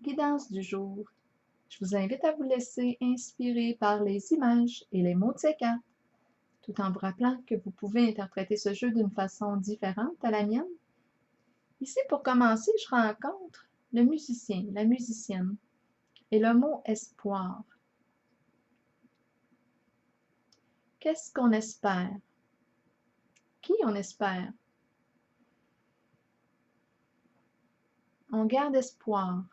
Guidance du jour. Je vous invite à vous laisser inspirer par les images et les mots de ces cartes, tout en vous rappelant que vous pouvez interpréter ce jeu d'une façon différente à la mienne. Ici, pour commencer, je rencontre le musicien, la musicienne, et le mot espoir. Qu'est-ce qu'on espère? Qui on espère? On garde espoir.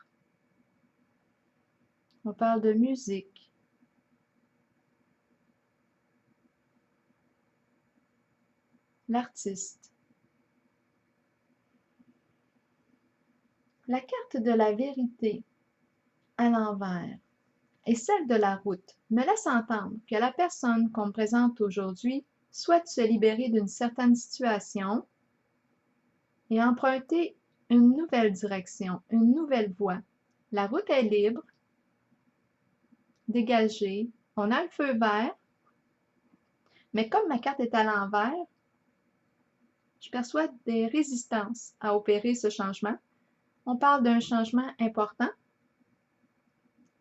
On parle de musique. L'artiste. La carte de la vérité à l'envers et celle de la route me laisse entendre que la personne qu'on me présente aujourd'hui souhaite se libérer d'une certaine situation et emprunter une nouvelle direction, une nouvelle voie. La route est libre, dégagée, on a le feu vert, mais comme ma carte est à l'envers, je perçois des résistances à opérer ce changement. On parle d'un changement important.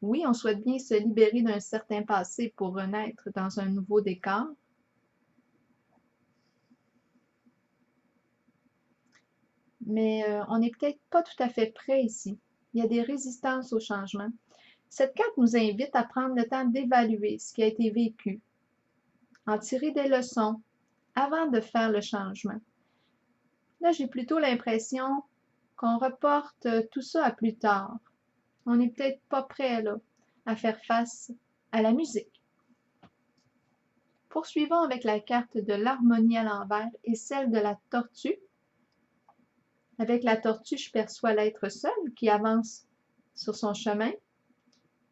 Oui, on souhaite bien se libérer d'un certain passé pour renaître dans un nouveau décor. Mais on n'est peut-être pas tout à fait prêt ici. Il y a des résistances au changement. Cette carte nous invite à prendre le temps d'évaluer ce qui a été vécu, en tirer des leçons avant de faire le changement. Là, j'ai plutôt l'impression qu'on reporte tout ça à plus tard. On n'est peut-être pas prêt là, à faire face à la musique. Poursuivons avec la carte de l'harmonie à l'envers et celle de la tortue. Avec la tortue, je perçois l'être seul qui avance sur son chemin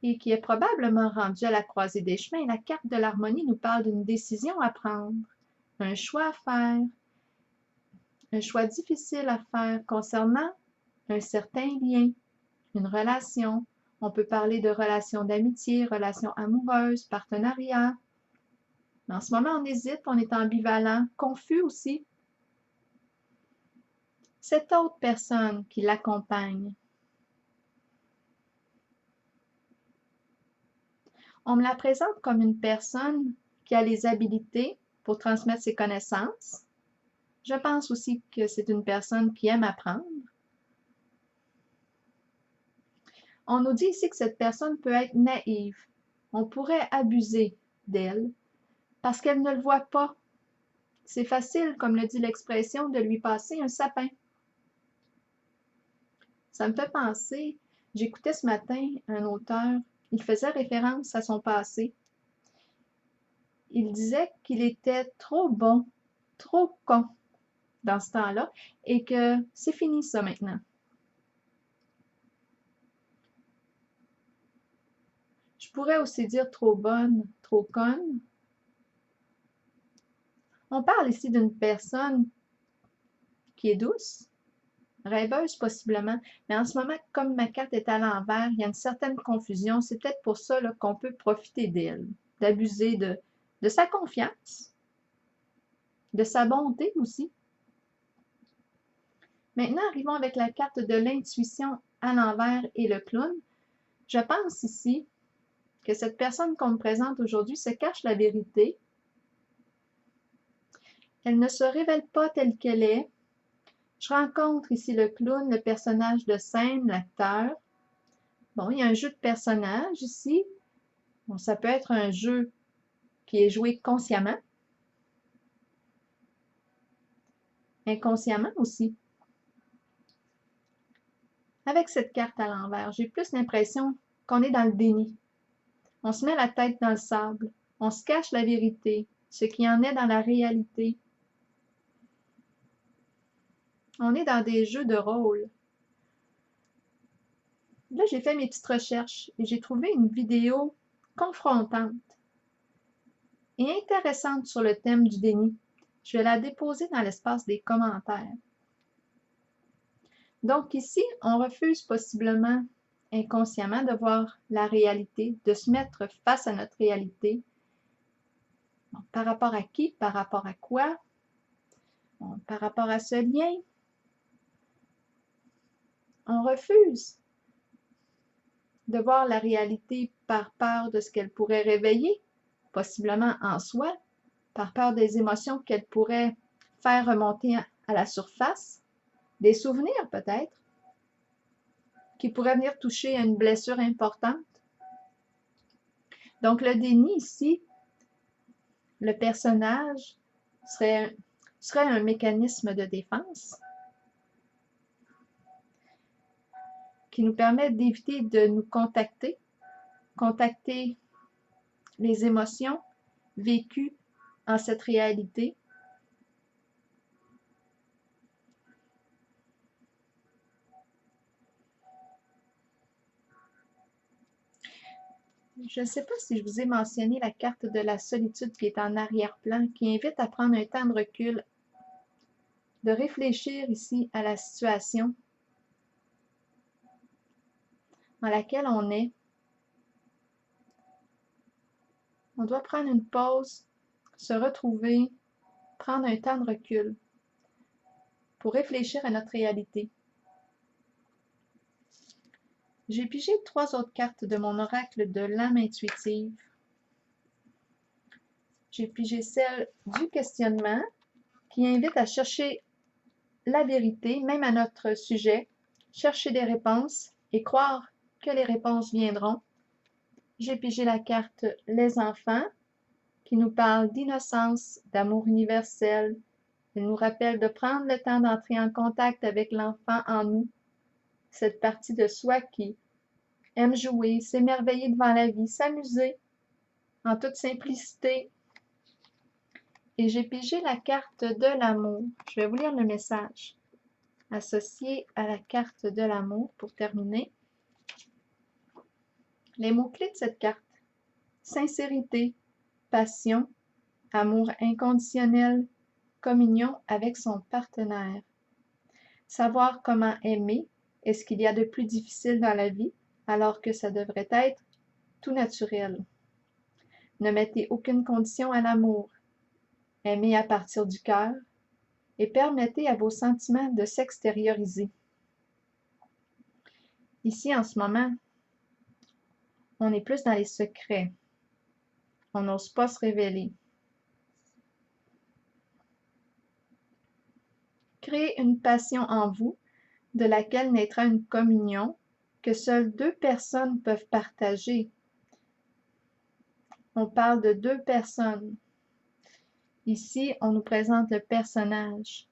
et qui est probablement rendu à la croisée des chemins. La carte de l'harmonie nous parle d'une décision à prendre, un choix à faire, un choix difficile à faire concernant un certain lien, une relation. On peut parler de relations d'amitié, relations amoureuses, partenariat. Mais en ce moment, on hésite, on est ambivalent, confus aussi. Cette autre personne qui l'accompagne, on me la présente comme une personne qui a les habilités pour transmettre ses connaissances. Je pense aussi que c'est une personne qui aime apprendre. On nous dit ici que cette personne peut être naïve. On pourrait abuser d'elle parce qu'elle ne le voit pas. C'est facile, comme le dit l'expression, de lui passer un sapin. Ça me fait penser, j'écoutais ce matin un auteur, il faisait référence à son passé. Il disait qu'il était trop bon, trop con dans ce temps-là et que c'est fini ça maintenant. Je pourrais aussi dire trop bonne, trop conne. On parle ici d'une personne qui est douce, rêveuse possiblement, mais en ce moment, comme ma carte est à l'envers, il y a une certaine confusion. C'est peut-être pour ça qu'on peut profiter d'elle, d'abuser de sa confiance, de sa bonté aussi. Maintenant, arrivons avec la carte de l'intuition à l'envers et le clown. Je pense ici que cette personne qu'on me présente aujourd'hui se cache la vérité. Elle ne se révèle pas telle qu'elle est. Je rencontre ici le clown, le personnage de scène, l'acteur. Bon, il y a un jeu de personnages ici. Bon, ça peut être un jeu qui est joué consciemment, inconsciemment aussi. Avec cette carte à l'envers, j'ai plus l'impression qu'on est dans le déni. On se met la tête dans le sable, on se cache la vérité, ce qui en est dans la réalité. On est dans des jeux de rôle. Là, j'ai fait mes petites recherches et j'ai trouvé une vidéo confrontante et intéressante sur le thème du déni. Je vais la déposer dans l'espace des commentaires. Donc ici, on refuse possiblement inconsciemment de voir la réalité, de se mettre face à notre réalité. Bon, par rapport à qui? Par rapport à quoi? Bon, par rapport à ce lien? On refuse de voir la réalité par peur de ce qu'elle pourrait réveiller, possiblement en soi, par peur des émotions qu'elle pourrait faire remonter à la surface, des souvenirs peut-être, qui pourraient venir toucher à une blessure importante. Donc le déni ici, le personnage serait un mécanisme de défense qui nous permet d'éviter de nous contacter les émotions vécues en cette réalité. Je ne sais pas si je vous ai mentionné la carte de la solitude qui est en arrière-plan, qui invite à prendre un temps de recul, de réfléchir ici à la situation dans laquelle on est. On doit prendre une pause, se retrouver, prendre un temps de recul pour réfléchir à notre réalité. J'ai pigé 3 autres cartes de mon oracle de l'âme intuitive. J'ai pigé celle du questionnement qui invite à chercher la vérité, même à notre sujet, chercher des réponses et croire que les réponses viendront. J'ai pigé la carte les enfants qui nous parle d'innocence, d'amour universel. Elle nous rappelle de prendre le temps d'entrer en contact avec l'enfant en nous, cette partie de soi qui aime jouer, s'émerveiller devant la vie, s'amuser en toute simplicité. Et j'ai pigé la carte de l'amour. Je vais vous lire le message associé à la carte de l'amour pour terminer. Les mots-clés de cette carte: sincérité, passion, amour inconditionnel, communion avec son partenaire. Savoir comment aimer est ce qu'il y a de plus difficile dans la vie, alors que ça devrait être tout naturel. Ne mettez aucune condition à l'amour. Aimez à partir du cœur et permettez à vos sentiments de s'extérioriser. Ici, en ce moment, on est plus dans les secrets. On n'ose pas se révéler. Créez une passion en vous, de laquelle naîtra une communion que seules 2 personnes peuvent partager. On parle de 2 personnes. Ici, on nous présente le personnage.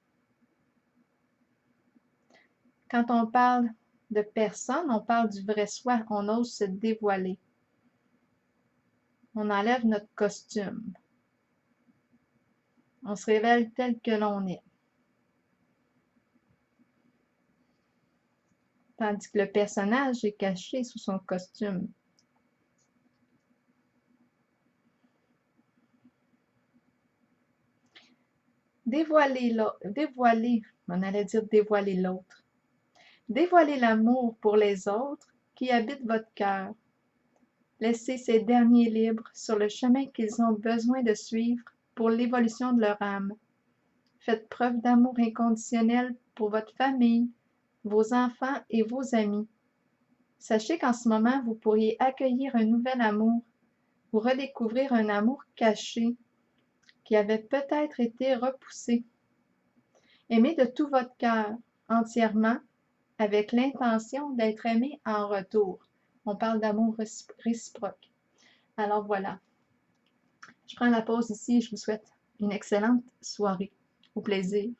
Quand on parle de personne, on parle du vrai soi. On ose se dévoiler. On enlève notre costume. On se révèle tel que l'on est. Tandis que le personnage est caché sous son costume. Dévoiler l'autre. Dévoilez l'amour pour les autres qui habitent votre cœur. Laissez ces derniers libres sur le chemin qu'ils ont besoin de suivre pour l'évolution de leur âme. Faites preuve d'amour inconditionnel pour votre famille, vos enfants et vos amis. Sachez qu'en ce moment, vous pourriez accueillir un nouvel amour ou redécouvrir un amour caché qui avait peut-être été repoussé. Aimez de tout votre cœur, entièrement, avec l'intention d'être aimé en retour. On parle d'amour réciproque. Alors voilà. Je prends la pause ici et je vous souhaite une excellente soirée. Au plaisir.